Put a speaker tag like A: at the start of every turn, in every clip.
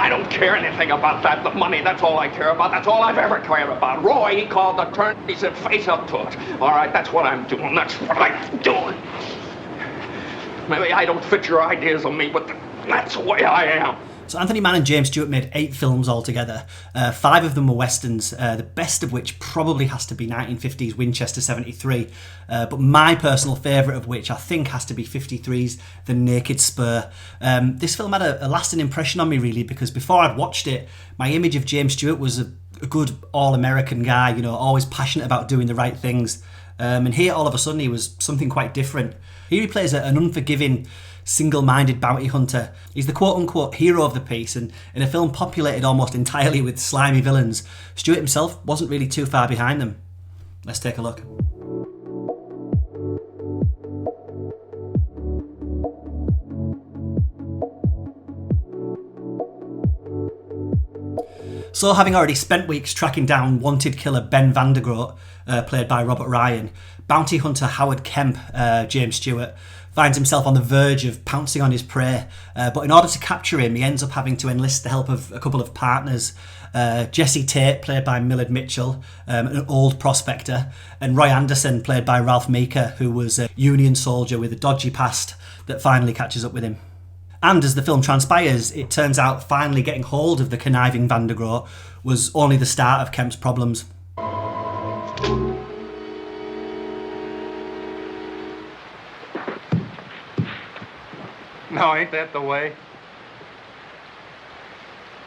A: I don't care anything about that. The money, that's all I care about. That's all I've ever cared about. Roy, he called the turn. He said, face up to it. All right, that's what I'm doing. That's what I'm doing. Maybe I don't fit your ideas of me, but that's the way I am.
B: So Anthony Mann and James Stewart made 8 films altogether. 5 of them were westerns, the best of which probably has to be 1950s Winchester 73. But my personal favourite of which I think has to be 53's The Naked Spur. This film had a lasting impression on me really, because before I'd watched it, my image of James Stewart was a good all-American guy, you know, always passionate about doing the right things. And here all of a sudden he was something quite different. Here he plays an unforgiving, single-minded bounty hunter. He's the quote-unquote hero of the piece, and in a film populated almost entirely with slimy villains, Stewart himself wasn't really too far behind them. Let's take a look. So, having already spent weeks tracking down wanted killer Ben Vandergroat, played by Robert Ryan, bounty hunter Howard Kemp, James Stewart, finds himself on the verge of pouncing on his prey, but in order to capture him, he ends up having to enlist the help of a couple of partners. Jesse Tate, played by Millard Mitchell, an old prospector, and Roy Anderson, played by Ralph Meeker, who was a Union soldier with a dodgy past that finally catches up with him. And as the film transpires, it turns out finally getting hold of the conniving Vandergroat was only the start of Kemp's problems.
C: No, ain't that the way?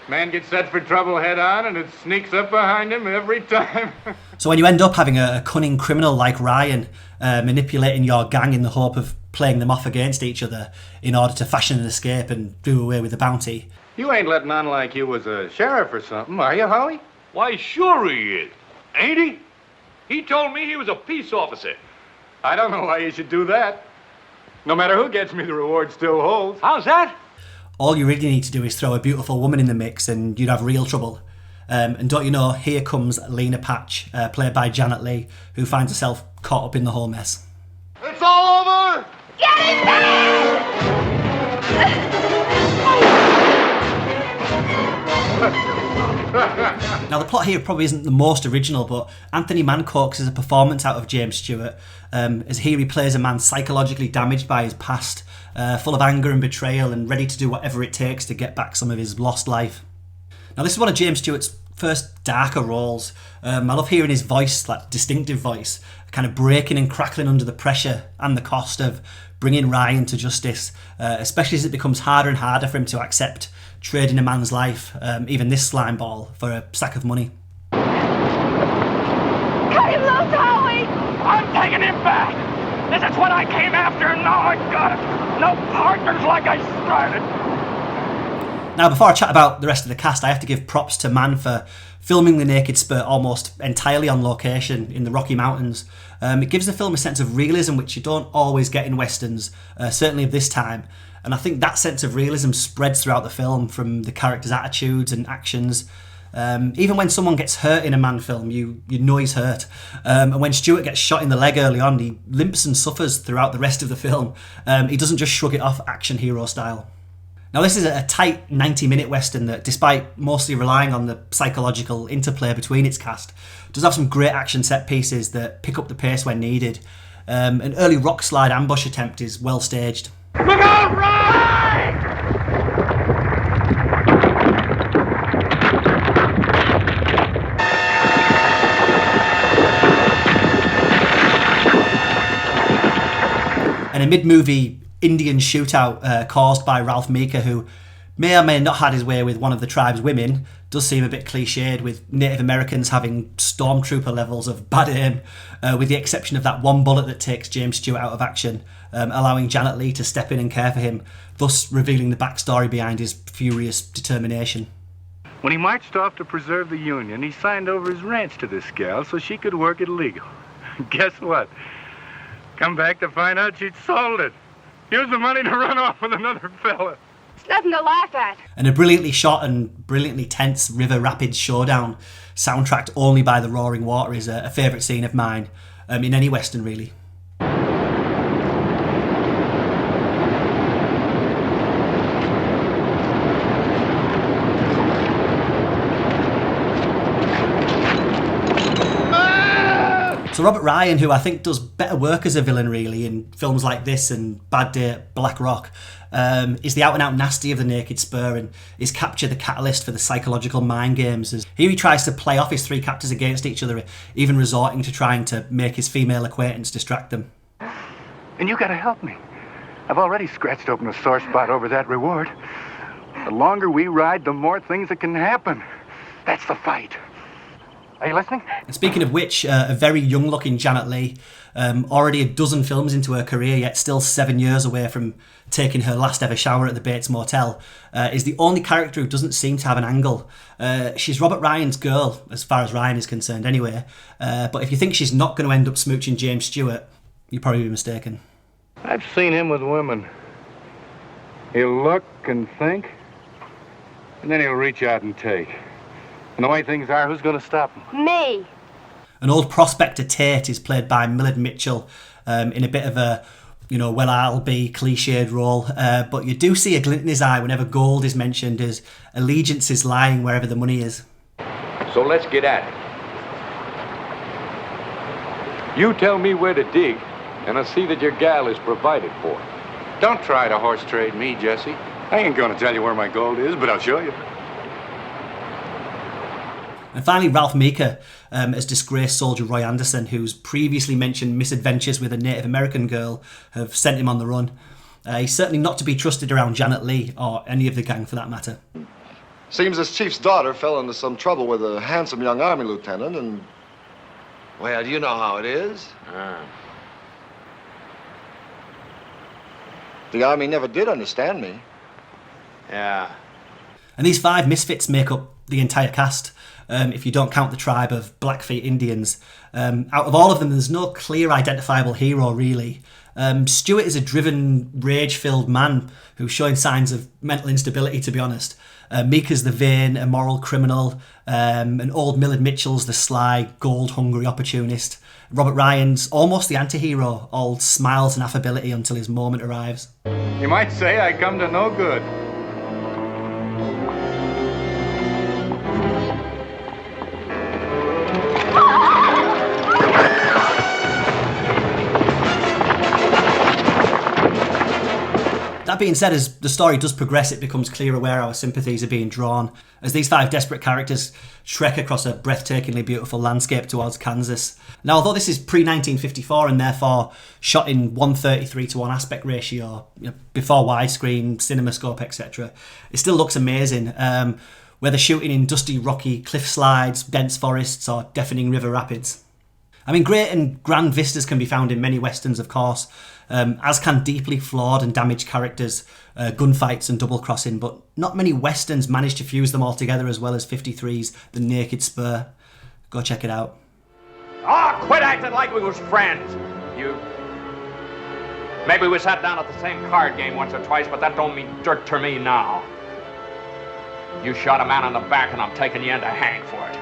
C: Man gets set for trouble head on and it sneaks up behind him every time.
B: So when you end up having a cunning criminal like Ryan manipulating your gang in the hope of playing them off against each other in order to fashion an escape and do away with the bounty.
C: You ain't letting on like you was a sheriff or something, are you, Holly?
D: Why, sure he is. Ain't he? He told me he was a peace officer.
C: I don't know why you should do that. No matter who gets me, the reward still holds.
D: How's that?
B: All you really need to do is throw a beautiful woman in the mix and you'd have real trouble. And don't you know, here comes Lina Patch, played by Janet Leigh, who finds herself caught up in the whole mess.
C: It's all over!
E: Get him back!
B: Now the plot here probably isn't the most original, but Anthony Mann coaxes a performance out of James Stewart, as here he plays a man psychologically damaged by his past, full of anger and betrayal and ready to do whatever it takes to get back some of his lost life. Now this is one of James Stewart's first darker roles. I love hearing his voice, that distinctive voice, kind of breaking and crackling under the pressure and the cost of bringing Ryan to justice, especially as it becomes harder and harder for him to accept trading a man's life, even this slime ball, for a sack of money.
E: Cut him loose, Howie!
A: I'm taking him back. This is what I came after, and now I got it. No partners like I started.
B: Now, before I chat about the rest of the cast, I have to give props to Mann for filming The Naked Spur almost entirely on location in the Rocky Mountains. It gives the film a sense of realism which you don't always get in westerns, certainly of this time. And I think that sense of realism spreads throughout the film, from the characters' attitudes and actions. Even when someone gets hurt in a Mann film, you know he's hurt. And when Stewart gets shot in the leg early on, he limps and suffers throughout the rest of the film. He doesn't just shrug it off action hero style. Now this is a tight 90-minute western that, despite mostly relying on the psychological interplay between its cast, does have some great action set pieces that pick up the pace when needed. An early rock slide ambush attempt is well staged.
A: Look out, Ryan!
B: And a mid-movie Indian shootout caused by Ralph Meeker, who may or may not had his way with one of the tribe's women, does seem a bit cliched, with Native Americans having stormtrooper levels of bad aim, with the exception of that one bullet that takes James Stewart out of action, allowing Janet Leigh to step in and care for him, thus revealing the backstory behind his furious determination.
C: When he marched off to preserve the Union, he signed over his ranch to this gal so she could work it legal. Guess what? Come back to find out she'd sold it. Used the money to run off with another fella.
E: It's nothing to laugh at.
B: And a brilliantly shot and brilliantly tense river rapids showdown, soundtracked only by the roaring water, is a favourite scene of mine, in any western really. So Robert Ryan, who I think does better work as a villain really in films like this and Bad Day at Black Rock, is the out-and-out nasty of the Naked Spur and is Capture the catalyst for the psychological mind games. As here he tries to play off his three captors against each other, even resorting to trying to make his female acquaintance distract them.
C: And you gotta help me. I've already scratched open a sore spot over that reward. The longer we ride, the more things that can happen. That's the fight. Are you listening?
B: And speaking of which, a very young-looking Janet Leigh, already a dozen films into her career, yet still 7 years away from taking her last ever shower at the Bates Motel, is the only character who doesn't seem to have an angle. She's Robert Ryan's girl, as far as Ryan is concerned anyway, but if you think she's not going to end up smooching James Stewart, you'd probably be mistaken.
C: I've seen him with women. He'll look and think, and then he'll reach out and take. And the way things are, who's going to stop him?
E: Me.
B: An old prospector Tate is played by Millard Mitchell in a bit of a, well, I'll be cliched role. But you do see a glint in his eye whenever gold is mentioned, as allegiance is lying wherever the money is.
D: So let's get at it. You tell me where to dig, and I'll see that your gal is provided for.
C: Don't try to horse trade me, Jesse. I ain't going to tell you where my gold is, but I'll show you.
B: And finally, Ralph Meeker as disgraced soldier Roy Anderson, whose previously mentioned misadventures with a Native American girl have sent him on the run. He's certainly not to be trusted around Janet Leigh, or any of the gang for that matter.
F: Seems this chief's daughter fell into some trouble with a handsome young army lieutenant, and... well, you know how it is. The army never did understand me.
A: Yeah.
B: And these 5 misfits make up the entire cast. If you don't count the tribe of Blackfeet Indians. Out of all of them, there's no clear identifiable hero, really. Stewart is a driven, rage-filled man who's showing signs of mental instability, to be honest. Meeker's the vain, immoral criminal, and old Millard Mitchell's the sly, gold-hungry opportunist. Robert Ryan's almost the anti-hero, all smiles and affability until his moment arrives.
C: You might say I come to no good.
B: That being said, as the story does progress, it becomes clearer where our sympathies are being drawn, as these 5 desperate characters trek across a breathtakingly beautiful landscape towards Kansas. Now, although this is pre-1954 and therefore shot in 1:33:1 aspect ratio, before widescreen, cinemascope, etc., it still looks amazing. Whether shooting in dusty, rocky cliff slides, dense forests, or deafening river rapids. I mean, great and grand vistas can be found in many westerns, of course, as can deeply flawed and damaged characters, gunfights and double-crossing, but not many westerns manage to fuse them all together as well as 53's The Naked Spur. Go check it out.
A: Oh, quit acting like we was friends. Maybe we sat down at the same card game once or twice, but that don't mean dirt to me now. You shot a man in the back and I'm taking you in to hang for it.